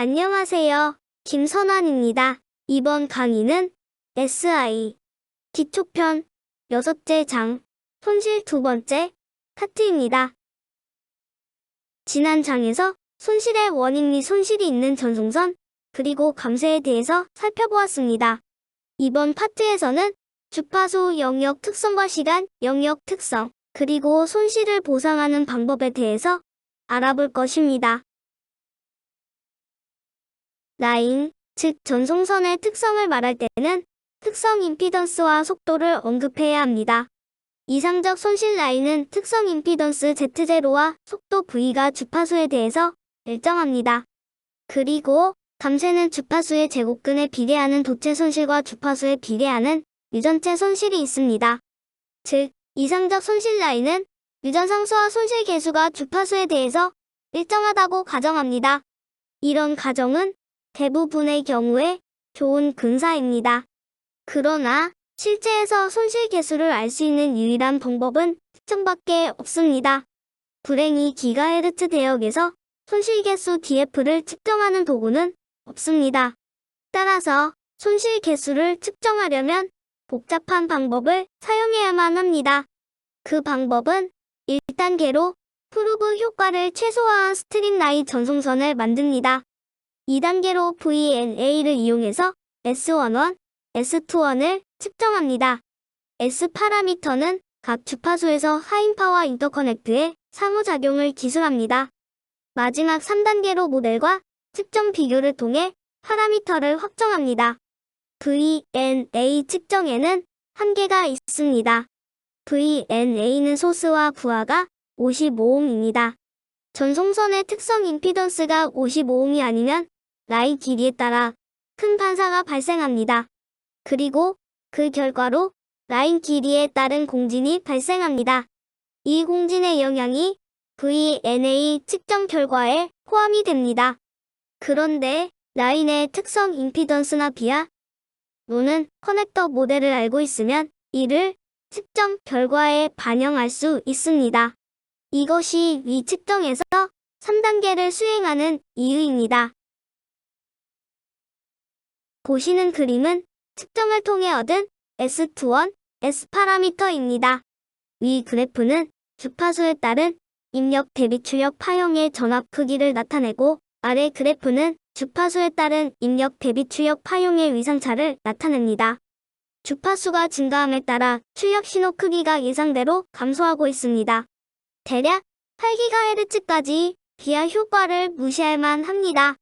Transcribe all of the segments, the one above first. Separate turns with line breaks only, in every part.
안녕하세요. 김선환입니다. 이번 강의는 SI 기초편 6째 장 손실 2번째 파트입니다. 지난 장에서 손실의 원인 및 손실이 있는 전송선 그리고 감쇄에 대해서 살펴보았습니다. 이번 파트에서는 주파수 영역 특성과 시간 영역 특성 그리고 손실을 보상하는 방법에 대해서 알아볼 것입니다. 라인, 즉 전송선의 특성을 말할 때는 특성 임피던스와 속도를 언급해야 합니다. 이상적 손실 라인은 특성 임피던스 Z0와 속도 V가 주파수에 대해서 일정합니다. 그리고 감쇄는 주파수의 제곱근에 비례하는 도체 손실과 주파수에 비례하는 유전체 손실이 있습니다. 즉, 이상적 손실 라인은 유전 상수와 손실 계수가 주파수에 대해서 일정하다고 가정합니다. 이런 가정은 대부분의 경우에 좋은 근사입니다. 그러나 실제에서 손실 계수를 알 수 있는 유일한 방법은 측정밖에 없습니다. 불행히 기가헤르츠 대역에서 손실 계수 DF를 측정하는 도구는 없습니다. 따라서 손실 계수를 측정하려면 복잡한 방법을 사용해야만 합니다. 그 방법은 1단계로 프루브 효과를 최소화한 스트림라인 전송선을 만듭니다. 2단계로 VNA를 이용해서 S11, S21을 측정합니다. S 파라미터는 각 주파수에서 하인파와 인터커넥트의 상호작용을 기술합니다. 마지막 3단계로 모델과 측정 비교를 통해 파라미터를 확정합니다. VNA 측정에는 한계가 있습니다. VNA는 소스와 부하가 55옴입니다. 전송선의 특성 임피던스가 55옴이 아니면 라인 길이에 따라 큰 반사가 발생합니다. 그리고 그 결과로 라인 길이에 따른 공진이 발생합니다. 이 공진의 영향이 VNA 측정 결과에 포함이 됩니다. 그런데 라인의 특성 임피던스나 비하로는 커넥터 모델을 알고 있으면 이를 측정 결과에 반영할 수 있습니다. 이것이 위 측정에서 3단계를 수행하는 이유입니다. 보시는 그림은 측정을 통해 얻은 S21, S 파라미터입니다. 위 그래프는 주파수에 따른 입력 대비 출력 파형의 전압 크기를 나타내고 아래 그래프는 주파수에 따른 입력 대비 출력 파형의 위상차를 나타냅니다. 주파수가 증가함에 따라 출력 신호 크기가 예상대로 감소하고 있습니다. 대략 8GHz까지 비하 효과를 무시할 만합니다.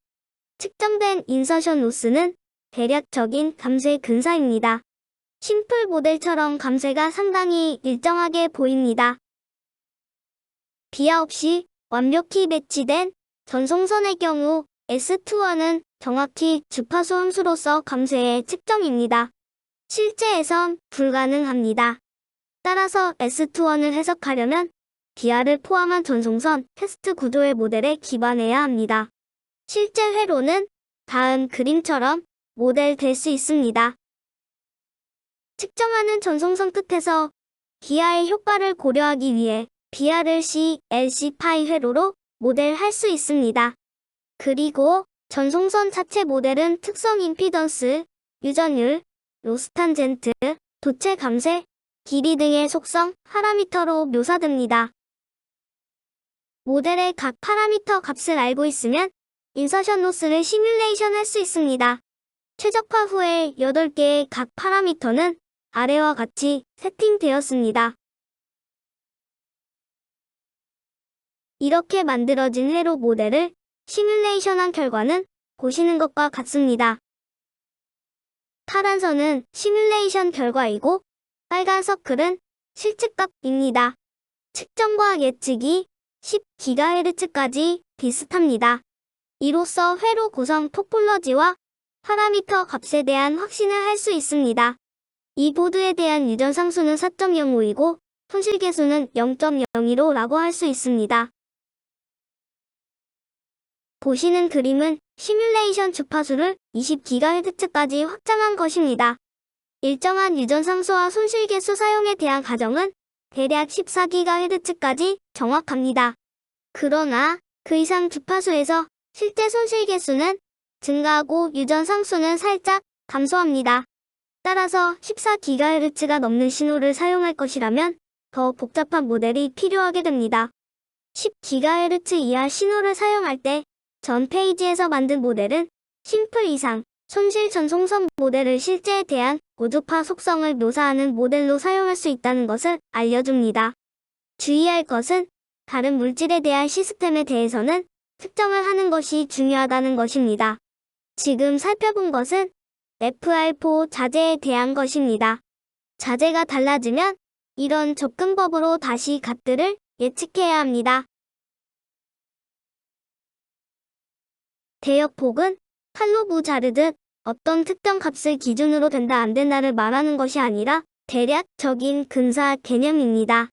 측정된 인서션 로스는 대략적인 감쇄 근사입니다. 심플 모델처럼 감쇄가 상당히 일정하게 보입니다. 비하 없이 완벽히 배치된 전송선의 경우 S21은 정확히 주파수 함수로서 감쇄의 측정입니다. 실제에선 불가능합니다. 따라서 S21을 해석하려면 비하를 포함한 전송선 테스트 구조의 모델에 기반해야 합니다. 실제 회로는 다음 그림처럼 모델될 수 있습니다. 측정하는 전송선 끝에서 비하의 효과를 고려하기 위해 비하를 CLC 파이 회로로 모델할 수 있습니다. 그리고 전송선 자체 모델은 특성 임피던스, 유전율, 로스 탄젠트, 도체 감쇄, 길이 등의 속성, 파라미터로 묘사됩니다. 모델의 각 파라미터 값을 알고 있으면 인서션 로스를 시뮬레이션 할 수 있습니다. 최적화 후에 8개의 각 파라미터는 아래와 같이 세팅되었습니다. 이렇게 만들어진 회로 모델을 시뮬레이션한 결과는 보시는 것과 같습니다. 파란 선은 시뮬레이션 결과이고 빨간 서클은 실측값입니다. 측정과 예측이 10GHz까지 비슷합니다. 이로써 회로 구성 토폴러지와 파라미터 값에 대한 확신을 할 수 있습니다. 이 보드에 대한 유전 상수는 4.05이고 손실 계수는 0.015라고 할 수 있습니다. 보시는 그림은 시뮬레이션 주파수를 20GHz까지 확장한 것입니다. 일정한 유전 상수와 손실 계수 사용에 대한 가정은 대략 14GHz까지 정확합니다. 그러나 그 이상 주파수에서 실제 손실 계수는 증가하고 유전 상수는 살짝 감소합니다. 따라서 14GHz가 넘는 신호를 사용할 것이라면 더 복잡한 모델이 필요하게 됩니다. 10GHz 이하 신호를 사용할 때 전 페이지에서 만든 모델은 심플 이상, 손실 전송선 모델을 실제에 대한 고주파 속성을 묘사하는 모델로 사용할 수 있다는 것을 알려줍니다. 주의할 것은 다른 물질에 대한 시스템에 대해서는 특정을 하는 것이 중요하다는 것입니다. 지금 살펴본 것은 FR4 자재에 대한 것입니다. 자재가 달라지면 이런 접근법으로 다시 값들을 예측해야 합니다. 대역폭은 칼로 무 자르듯 어떤 특정 값을 기준으로 된다 안 된다를 말하는 것이 아니라 대략적인 근사 개념입니다.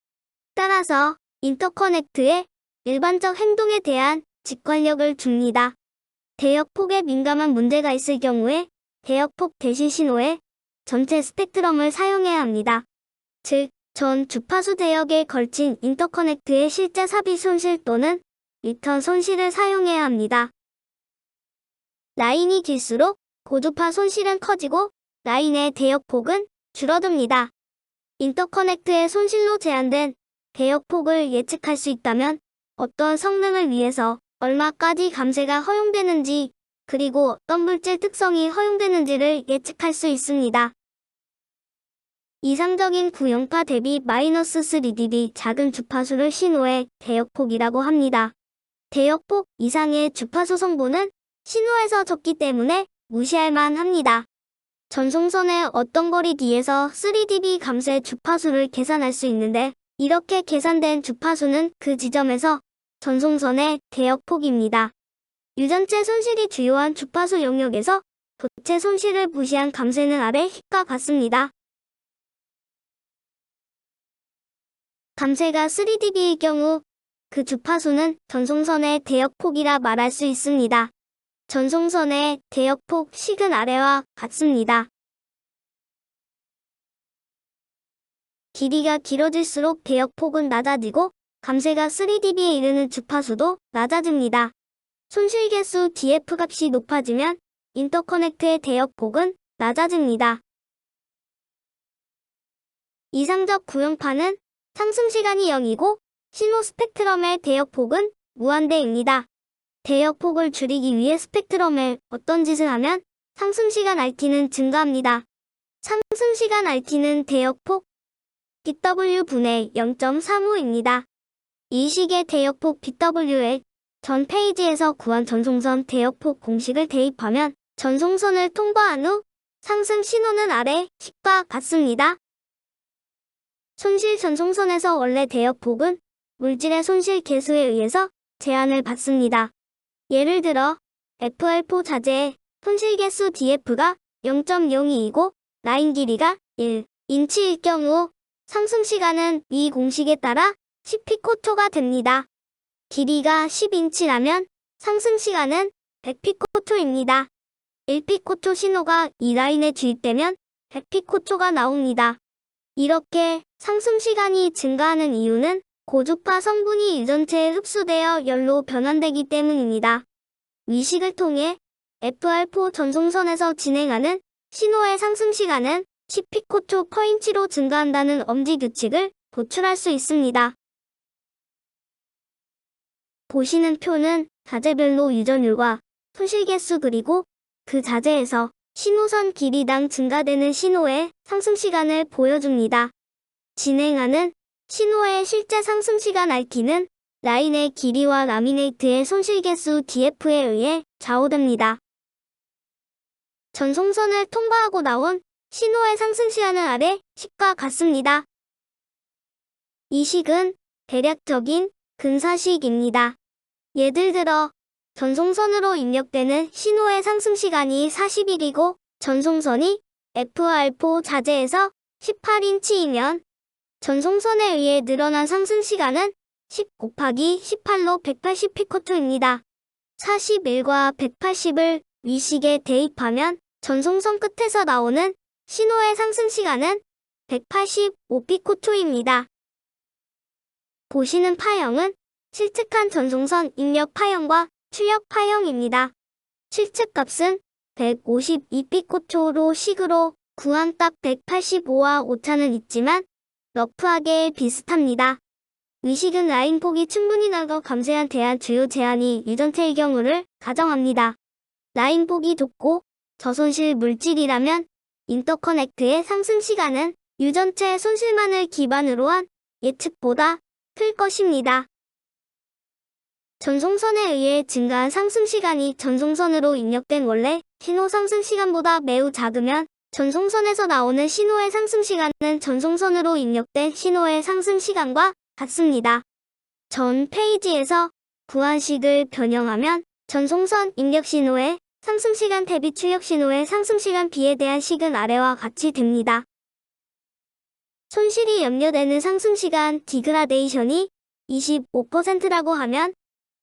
따라서 인터커넥트의 일반적 행동에 대한 직관력을 줍니다. 대역폭에 민감한 문제가 있을 경우에 대역폭 대시 신호의 전체 스펙트럼을 사용해야 합니다. 즉, 전 주파수 대역에 걸친 인터커넥트의 실제 삽입 손실 또는 리턴 손실을 사용해야 합니다. 라인이 길수록 고주파 손실은 커지고 라인의 대역폭은 줄어듭니다. 인터커넥트의 손실로 제한된 대역폭을 예측할 수 있다면 어떤 성능을 위해서 얼마까지 감쇄가 허용되는지 그리고 어떤 물질 특성이 허용되는지를 예측할 수 있습니다. 이상적인 구형파 대비 -3dB 작은 주파수를 신호의 대역폭이라고 합니다. 대역폭 이상의 주파수 성분은 신호에서 적기 때문에 무시할 만합니다. 전송선의 어떤 거리 뒤에서 3dB 감쇄 주파수를 계산할 수 있는데 이렇게 계산된 주파수는 그 지점에서 전송선의 대역폭입니다. 유전체 손실이 주요한 주파수 영역에서 도체 손실을 무시한 감쇄는 아래 힙과 같습니다. 감쇄가 3dB일 경우 그 주파수는 전송선의 대역폭이라 말할 수 있습니다. 전송선의 대역폭 식은 아래와 같습니다. 길이가 길어질수록 대역폭은 낮아지고 감쇄가 3dB에 이르는 주파수도 낮아집니다. 손실 개수 DF 값이 높아지면 인터커넥트의 대역폭은 낮아집니다. 이상적 구형파는 상승시간이 0이고 신호 스펙트럼의 대역폭은 무한대입니다. 대역폭을 줄이기 위해 스펙트럼에 어떤 짓을 하면 상승시간 RT는 증가합니다. 상승시간 RT는 대역폭 BW분의 0.35입니다. 이 식의 대역폭 BW에 전 페이지에서 구한 전송선 대역폭 공식을 대입하면 전송선을 통과한 후 상승 신호는 아래 식과 같습니다. 손실 전송선에서 원래 대역폭은 물질의 손실 개수에 의해서 제한을 받습니다. 예를 들어 FR4 자재의 손실 개수 DF가 0.02이고 라인 길이가 1인치일 경우 상승 시간은 이 공식에 따라 10피코초가 됩니다. 길이가 10인치라면 상승 시간은 100피코초입니다. 1피코초 신호가 이 라인에 주입되면 100피코초가 나옵니다. 이렇게 상승 시간이 증가하는 이유는 고주파 성분이 유전체에 흡수되어 열로 변환되기 때문입니다. 위식을 통해 FR4 전송선에서 진행하는 신호의 상승 시간은 10피코초 per 인치로 증가한다는 엄지 규칙을 도출할 수 있습니다. 보시는 표는 자재별로 유전율과 손실 개수 그리고 그 자재에서 신호선 길이당 증가되는 신호의 상승 시간을 보여줍니다. 진행하는 신호의 실제 상승 시간 RT는 라인의 길이와 라미네이트의 손실 개수 DF에 의해 좌우됩니다. 전송선을 통과하고 나온 신호의 상승 시간은 아래 식과 같습니다. 이 식은 대략적인 근사식입니다. 예를 들어 전송선으로 입력되는 신호의 상승 시간이 40일이고 전송선이 FR4 자재에서 18인치이면 전송선에 의해 늘어난 상승 시간은 10 곱하기 18로 180피코초입니다. 41과 180을 위식에 대입하면 전송선 끝에서 나오는 신호의 상승 시간은 185피코초입니다. 보시는 파형은 실측한 전송선 입력 파형과 출력 파형입니다. 실측값은 152피코초로 식으로 구한 딱 185와 오차는 있지만 러프하게 비슷합니다. 위식은 라인 폭이 충분히 넓어 감쇄한 대한 주요 제한이 유전체의 경우를 가정합니다. 라인 폭이 좁고 저손실 물질이라면 인터커넥트의 상승 시간은 유전체 손실만을 기반으로 한 예측보다 클 것입니다. 전송선에 의해 증가한 상승 시간이 전송선으로 입력된 원래 신호 상승 시간보다 매우 작으면 전송선에서 나오는 신호의 상승 시간은 전송선으로 입력된 신호의 상승 시간과 같습니다. 전 페이지에서 구한식을 변형하면 전송선 입력 신호의 상승 시간 대비 출력 신호의 상승 시간 비에 대한 식은 아래와 같이 됩니다. 손실이 염려되는 상승 시간 디그라데이션이 25%라고 하면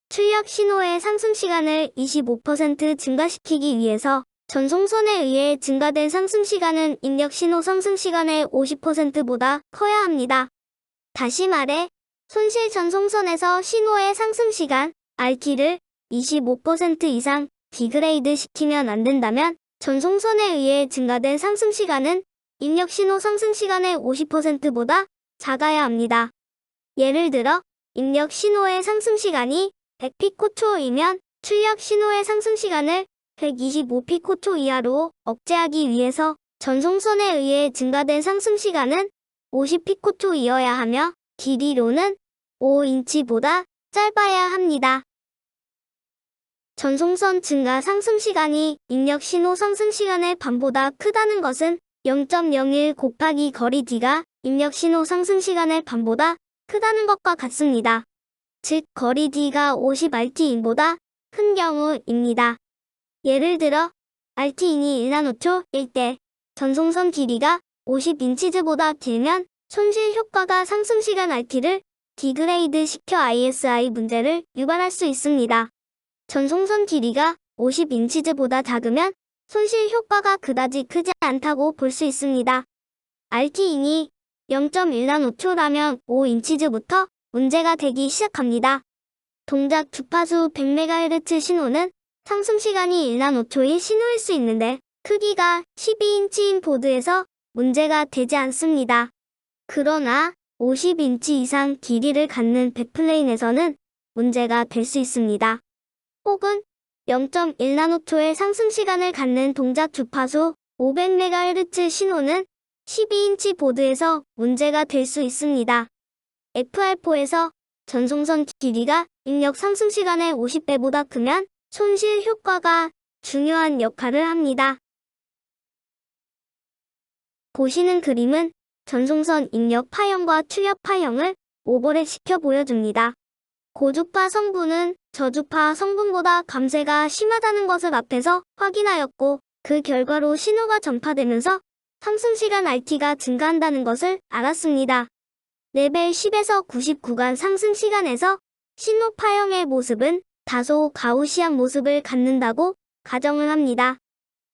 출력 신호의 상승 시간을 25% 증가시키기 위해서 전송선에 의해 증가된 상승 시간은 입력 신호 상승 시간의 50%보다 커야 합니다. 다시 말해 손실 전송선에서 신호의 상승 시간 RT를 25% 이상 디그레이드 시키면 안 된다면 전송선에 의해 증가된 상승 시간은 입력 신호 상승 시간의 50%보다 작아야 합니다. 예를 들어 입력 신호의 상승 시간이 100피코초이면 출력 신호의 상승 시간을 125피코초 이하로 억제하기 위해서 전송선에 의해 증가된 상승 시간은 50피코초이어야 하며 길이로는 5인치보다 짧아야 합니다. 전송선 증가 상승 시간이 입력 신호 상승 시간의 반보다 크다는 것은 0.01 곱하기 거리 D가 입력 신호 상승 시간의 반보다 크다는 것과 같습니다. 즉 거리 D가 50RT인보다 큰 경우입니다. 예를 들어 RT인이 1나노초일 때 전송선 길이가 50인치즈보다 길면 손실 효과가 상승 시간 RT를 디그레이드 시켜 ISI 문제를 유발할 수 있습니다. 전송선 길이가 50인치즈보다 작으면 손실 효과가 그다지 크지 않다고 볼 수 있습니다. RT인이 0.1나노초라면 5인치즈부터 문제가 되기 시작합니다. 동작 주파수 100MHz 신호는 상승 시간이 1나노초인 신호일 수 있는데 크기가 12인치인 보드에서 문제가 되지 않습니다. 그러나 50인치 이상 길이를 갖는 백플레인에서는 문제가 될 수 있습니다. 혹은 0.1나노초의 상승 시간을 갖는 동작 주파수 500MHz 신호는 12인치 보드에서 문제가 될 수 있습니다. FR4에서 전송선 길이가 입력 상승 시간의 50배보다 크면 손실 효과가 중요한 역할을 합니다. 보시는 그림은 전송선 입력 파형과 출력 파형을 오버랩 시켜 보여줍니다. 고주파 성분은 저주파 성분보다 감쇄가 심하다는 것을 앞에서 확인하였고 그 결과로 신호가 전파되면서 상승시간 RT가 증가한다는 것을 알았습니다. 레벨 10에서 90 구간 상승시간에서 신호 파형의 모습은 다소 가우시안 모습을 갖는다고 가정을 합니다.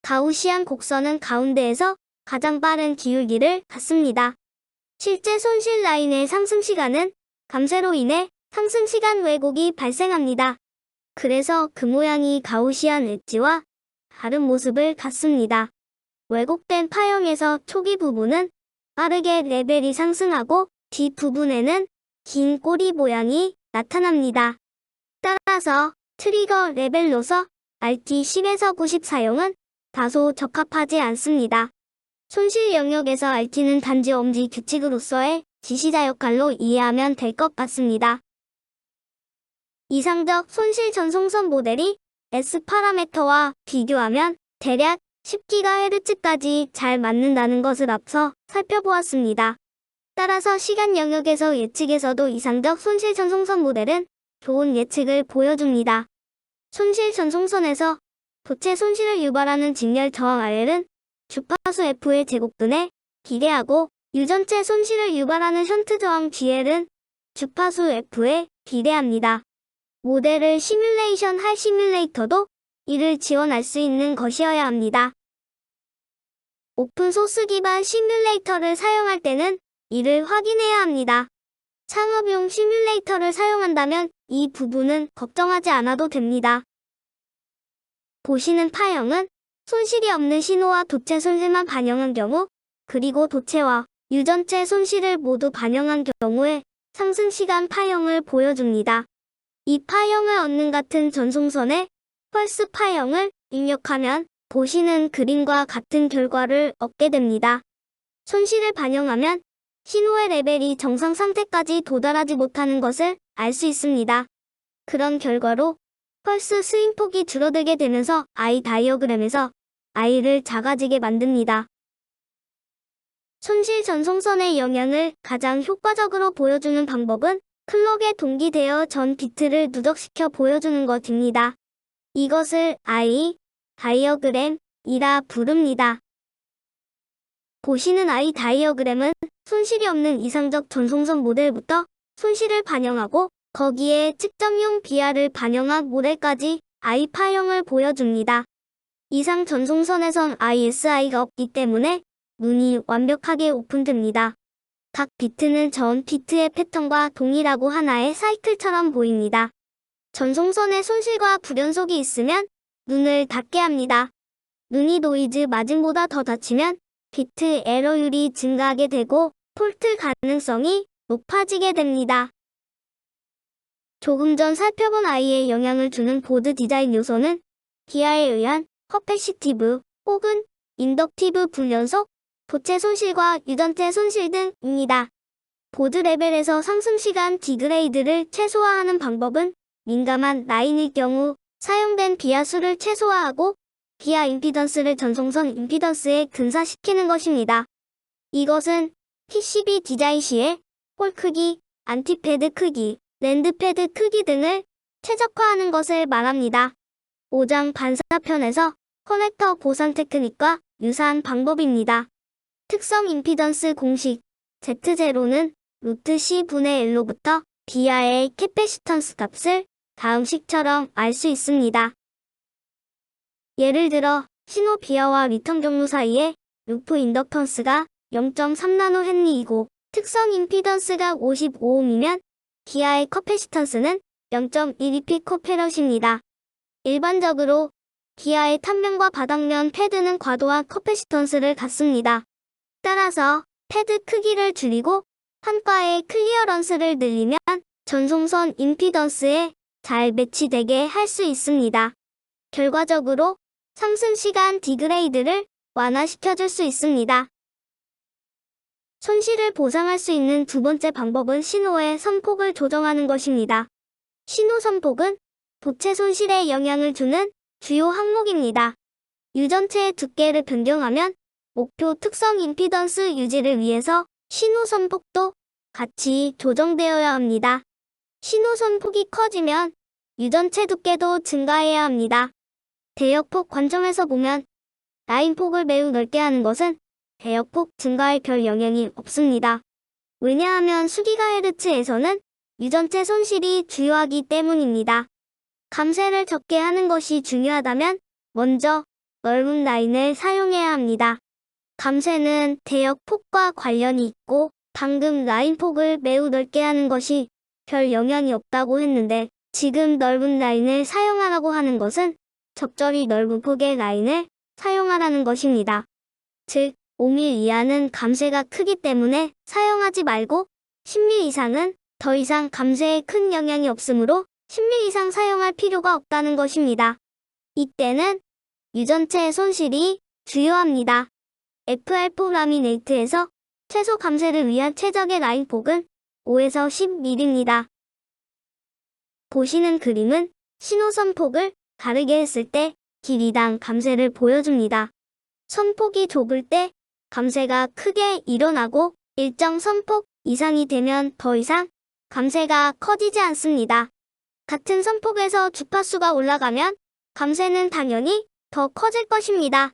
가우시안 곡선은 가운데에서 가장 빠른 기울기를 갖습니다. 실제 손실 라인의 상승시간은 감쇄로 인해 상승시간 왜곡이 발생합니다. 그래서 그 모양이 가우시안 엣지와 다른 모습을 갖습니다. 왜곡된 파형에서 초기 부분은 빠르게 레벨이 상승하고 뒷부분에는 긴 꼬리 모양이 나타납니다. 따라서 트리거 레벨로서 RT10에서 90 사용은 다소 적합하지 않습니다. 손실 영역에서 RT는 단지 엄지 규칙으로서의 지시자 역할로 이해하면 될 것 같습니다. 이상적 손실 전송선 모델이 S 파라미터와 비교하면 대략 10GHz까지 잘 맞는다는 것을 앞서 살펴보았습니다. 따라서 시간 영역에서 예측에서도 이상적 손실 전송선 모델은 좋은 예측을 보여줍니다. 손실 전송선에서 도체 손실을 유발하는 직렬 저항 RL은 주파수 F의 제곱근에 비례하고 유전체 손실을 유발하는 션트 저항 GL은 주파수 F에 비례합니다. 모델을 시뮬레이션 할 시뮬레이터도 이를 지원할 수 있는 것이어야 합니다. 오픈소스 기반 시뮬레이터를 사용할 때는 이를 확인해야 합니다. 상업용 시뮬레이터를 사용한다면 이 부분은 걱정하지 않아도 됩니다. 보시는 파형은 손실이 없는 신호와 도체 손실만 반영한 경우, 그리고 도체와 유전체 손실을 모두 반영한 경우에 상승 시간 파형을 보여줍니다. 이 파형을 얻는 같은 전송선에 펄스 파형을 입력하면 보시는 그림과 같은 결과를 얻게 됩니다. 손실을 반영하면 신호의 레벨이 정상 상태까지 도달하지 못하는 것을 알 수 있습니다. 그런 결과로 펄스 스윙폭이 줄어들게 되면서 I 다이어그램에서 I를 작아지게 만듭니다. 손실 전송선의 영향을 가장 효과적으로 보여주는 방법은 클럭에 동기되어 전 비트를 누적시켜 보여주는 것입니다. 이것을 I 다이어그램이라 부릅니다. 보시는 I 다이어그램은 손실이 없는 이상적 전송선 모델부터 손실을 반영하고 거기에 측정용 BR을 반영한 모델까지 I 파형을 보여줍니다. 이상 전송선에선 ISI가 없기 때문에 눈이 완벽하게 오픈됩니다. 각 비트는 전 비트의 패턴과 동일하고 하나의 사이클처럼 보입니다. 전송선에 손실과 불연속이 있으면 눈을 닫게 합니다. 눈이 노이즈 마진보다 더 닫히면 비트 에러율이 증가하게 되고 폴트 가능성이 높아지게 됩니다. 조금 전 살펴본 I에 영향을 주는 보드 디자인 요소는 기아에 의한 커패시티브 혹은 인덕티브 불연속, 도체 손실과 유전체 손실 등입니다. 보드 레벨에서 상승시간 디그레이드를 최소화하는 방법은 민감한 라인일 경우 사용된 비하 수를 최소화하고 비하 임피던스를 전송선 임피던스에 근사시키는 것입니다. 이것은 PCB 디자인 시에 홀 크기, 안티패드 크기, 랜드패드 크기 등을 최적화하는 것을 말합니다. 5장 반사편에서 커넥터 보상 테크닉과 유사한 방법입니다. 특성 임피던스 공식 Z0는 루트 C분의 L로부터 비하의 캐패시턴스 값을 다음식처럼 알 수 있습니다. 예를 들어 신호 비하와 리턴 경로 사이에 루프 인덕턴스가 0.3나노헨리이고 특성 임피던스가 55옴이면 기아의 커패시턴스는 0.12피코페럿입니다. 일반적으로 기아의 탑면과 바닥면 패드는 과도한 커패시턴스를 갖습니다. 따라서 패드 크기를 줄이고 한가의 클리어런스를 늘리면 전송선 임피던스에 잘 매치되게 할 수 있습니다. 결과적으로 상승시간 디그레이드를 완화시켜줄 수 있습니다. 손실을 보상할 수 있는 두 번째 방법은 신호의 선폭을 조정하는 것입니다. 신호 선폭은 도체 손실에 영향을 주는 주요 항목입니다. 유전체의 두께를 변경하면 목표 특성 임피던스 유지를 위해서 신호 선폭도 같이 조정되어야 합니다. 신호 선폭이 커지면 유전체 두께도 증가해야 합니다. 대역폭 관점에서 보면 라인폭을 매우 넓게 하는 것은 대역폭 증가에 별 영향이 없습니다. 왜냐하면 수기가헤르츠에서는 유전체 손실이 주요하기 때문입니다. 감쇄를 적게 하는 것이 중요하다면 먼저 넓은 라인을 사용해야 합니다. 감쇄는 대역폭과 관련이 있고 방금 라인폭을 매우 넓게 하는 것이 별 영향이 없다고 했는데 지금 넓은 라인을 사용하라고 하는 것은 적절히 넓은 폭의 라인을 사용하라는 것입니다. 즉 5mm 이하는 감쇄가 크기 때문에 사용하지 말고 10mm 이상은 더 이상 감쇄에 큰 영향이 없으므로 10mm 이상 사용할 필요가 없다는 것입니다. 이때는 유전체의 손실이 주요합니다. FR4 라미네이트에서 최소 감쇄를 위한 최적의 라인 폭은 5에서 10mm입니다. 보시는 그림은 신호 선폭을 다르게 했을 때 길이당 감쇄를 보여줍니다. 선폭이 좁을 때 감쇄가 크게 일어나고 일정 선폭 이상이 되면 더 이상 감쇄가 커지지 않습니다. 같은 선폭에서 주파수가 올라가면 감쇄는 당연히 더 커질 것입니다.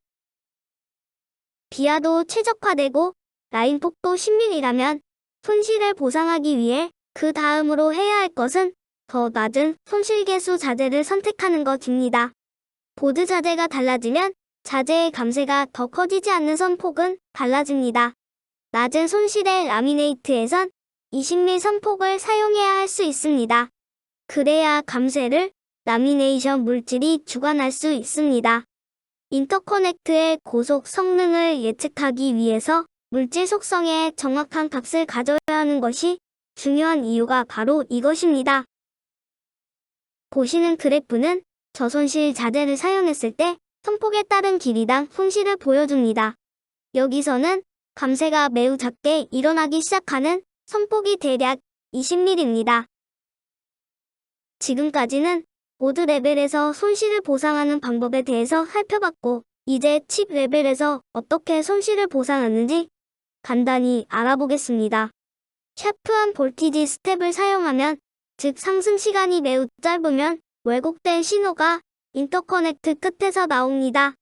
비하도 최적화되고 라인폭도 10mm라면 손실을 보상하기 위해 그 다음으로 해야 할 것은 더 낮은 손실계수 자재를 선택하는 것입니다. 보드 자재가 달라지면 자재의 감쇄가 더 커지지 않는 선폭은 달라집니다. 낮은 손실의 라미네이트에선 20mm 선폭을 사용해야 할 수 있습니다. 그래야 감쇄를 라미네이션 물질이 주관할 수 있습니다. 인터커넥트의 고속 성능을 예측하기 위해서 물질 속성에 정확한 값을 가져야 하는 것이 중요한 이유가 바로 이것입니다. 보시는 그래프는 저손실 자재를 사용했을 때 선폭에 따른 길이당 손실을 보여줍니다. 여기서는 감쇄가 매우 작게 일어나기 시작하는 선폭이 대략 20mm입니다. 지금까지는 보드 레벨에서 손실을 보상하는 방법에 대해서 살펴봤고, 이제 칩 레벨에서 어떻게 손실을 보상하는지 간단히 알아보겠습니다. 샤프한 볼티지 스텝을 사용하면, 즉 상승 시간이 매우 짧으면 왜곡된 신호가 인터커넥트 끝에서 나옵니다.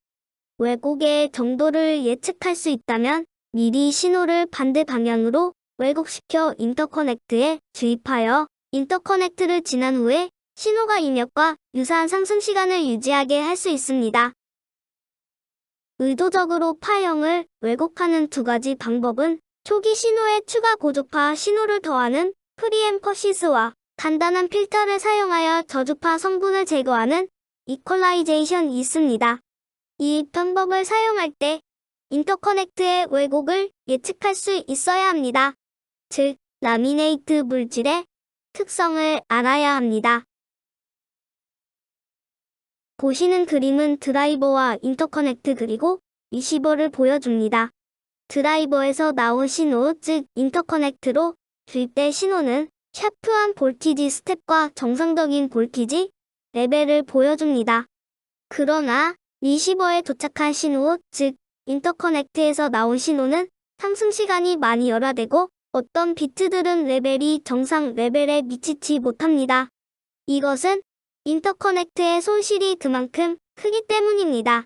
왜곡의 정도를 예측할 수 있다면 미리 신호를 반대 방향으로 왜곡시켜 인터커넥트에 주입하여 인터커넥트를 지난 후에 신호가 입력과 유사한 상승 시간을 유지하게 할 수 있습니다. 의도적으로 파형을 왜곡하는 두 가지 방법은 초기 신호에 추가 고주파 신호를 더하는 프리앰퍼시스와 간단한 필터를 사용하여 저주파 성분을 제거하는 이퀄라이제이션이 있습니다. 이 방법을 사용할 때 인터커넥트의 왜곡을 예측할 수 있어야 합니다. 즉, 라미네이트 물질의 특성을 알아야 합니다. 보시는 그림은 드라이버와 인터커넥트 그리고 리시버를 보여줍니다. 드라이버에서 나온 신호, 즉 인터커넥트로 주입된 신호는 샤프한 볼티지 스텝과 정상적인 볼티지 레벨을 보여줍니다. 그러나 리시버에 도착한 신호, 즉 인터커넥트에서 나온 신호는 상승 시간이 많이 열화되고 어떤 비트들은 레벨이 정상 레벨에 미치지 못합니다. 이것은 인터커넥트의 손실이 그만큼 크기 때문입니다.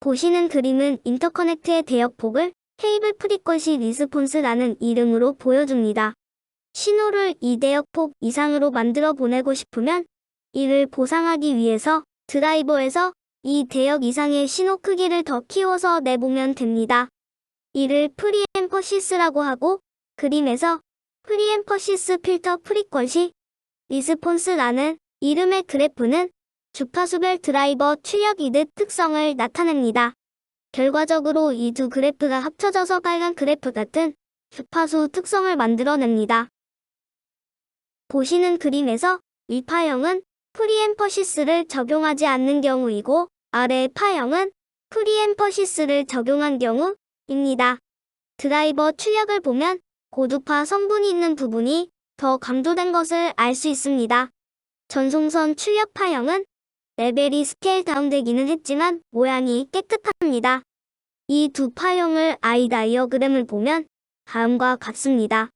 보시는 그림은 인터커넥트의 대역폭을 케이블 프리퀀시 리스폰스라는 이름으로 보여줍니다. 신호를 이 대역폭 이상으로 만들어 보내고 싶으면 이를 보상하기 위해서 드라이버에서 이 대역 이상의 신호 크기를 더 키워서 내보면 됩니다. 이를 프리앰퍼시스라고 하고, 그림에서 프리앰퍼시스 필터 프리퀀시 리스폰스라는 이름의 그래프는 주파수별 드라이버 출력 이득 특성을 나타냅니다. 결과적으로 이 두 그래프가 합쳐져서 빨간 그래프 같은 주파수 특성을 만들어냅니다. 보시는 그림에서 위 파형은 프리앰퍼시스를 적용하지 않는 경우이고, 아래 파형은 프리앰퍼시스를 적용한 경우입니다. 드라이버 출력을 보면 고주파 성분이 있는 부분이 더 강조된 것을 알 수 있습니다. 전송선 출력 파형은 레벨이 스케일 다운되기는 했지만 모양이 깨끗합니다. 이 두 파형을 I 다이어그램을 보면 다음과 같습니다.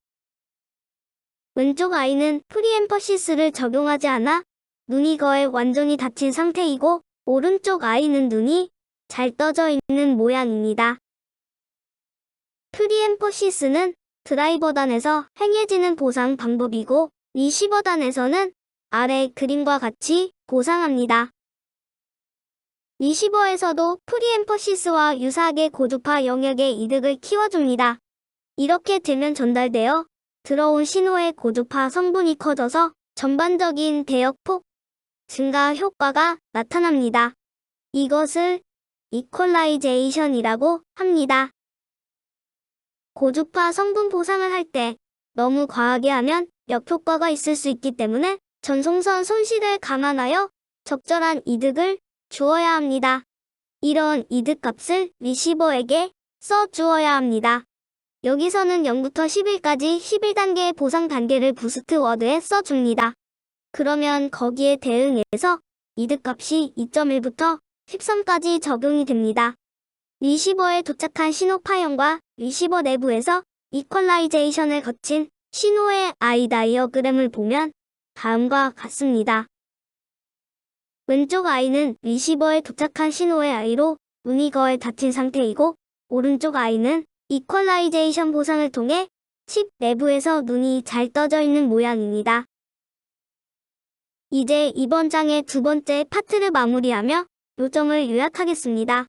왼쪽 I는 프리앰퍼시스를 적용하지 않아 눈이 거의 완전히 닫힌 상태이고, 오른쪽 I는 눈이 잘 떠져 있는 모양입니다. 프리앰퍼시스는 드라이버단에서 행해지는 보상 방법이고, 리시버단에서는 아래 그림과 같이 보상합니다. 리시버에서도 프리앰퍼시스와 유사하게 고주파 영역의 이득을 키워줍니다. 이렇게 되면 전달되어 들어온 신호의 고주파 성분이 커져서 전반적인 대역폭 증가 효과가 나타납니다. 이것을 이퀄라이제이션이라고 합니다. 고주파 성분 보상을 할 때 너무 과하게 하면 역효과가 있을 수 있기 때문에 전송선 손실을 감안하여 적절한 이득을 주어야 합니다. 이런 이득값을 리시버에게 써주어야 합니다. 여기서는 0부터 11까지 11단계의 보상 단계를 부스트 워드에 써줍니다. 그러면 거기에 대응해서 이득값이 2.1부터 13까지 적용이 됩니다. 리시버에 도착한 신호 파형과 리시버 내부에서 이퀄라이제이션을 거친 신호의 I 다이어그램을 보면 다음과 같습니다. 왼쪽 I는 리시버에 도착한 신호의 I로 눈이 거의 닫힌 상태이고, 오른쪽 I는 이퀄라이제이션 보상을 통해 칩 내부에서 눈이 잘 떠져 있는 모양입니다. 이제 이번 장의 두 번째 파트를 마무리하며 요점을 요약하겠습니다.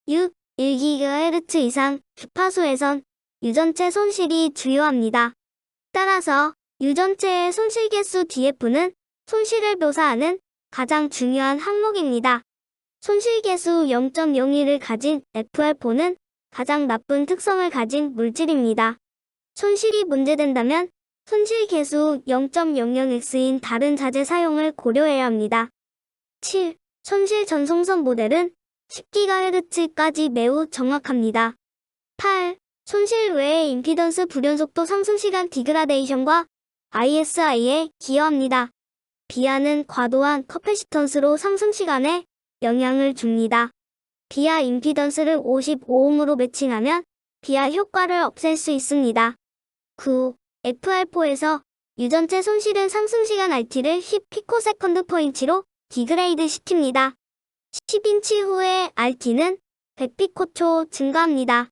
1GHz 이상 주파수에선 유전체 손실이 주요합니다. 따라서 유전체의 손실 개수 DF는 손실을 묘사하는 가장 중요한 항목입니다. 손실계수 0.01을 가진 FR4는 가장 나쁜 특성을 가진 물질입니다. 손실이 문제된다면 손실계수 0.00x인 다른 자재 사용을 고려해야 합니다. 7. 손실 전송선 모델은 10GHz까지 매우 정확합니다. 8. 손실 외의 임피던스 불연속도 상승시간 디그라데이션과 ISI에 기여합니다. 비하는 과도한 커패시턴스로 상승시간에 영향을 줍니다. 비하 임피던스를 55ohm으로 매칭하면 비하 효과를 없앨 수 있습니다. 9. FR4에서 유전체 손실은 상승시간 RT를 10피코세컨드 포인치로 디그레이드 시킵니다. 10인치 후에 RT는 100피코초 증가합니다.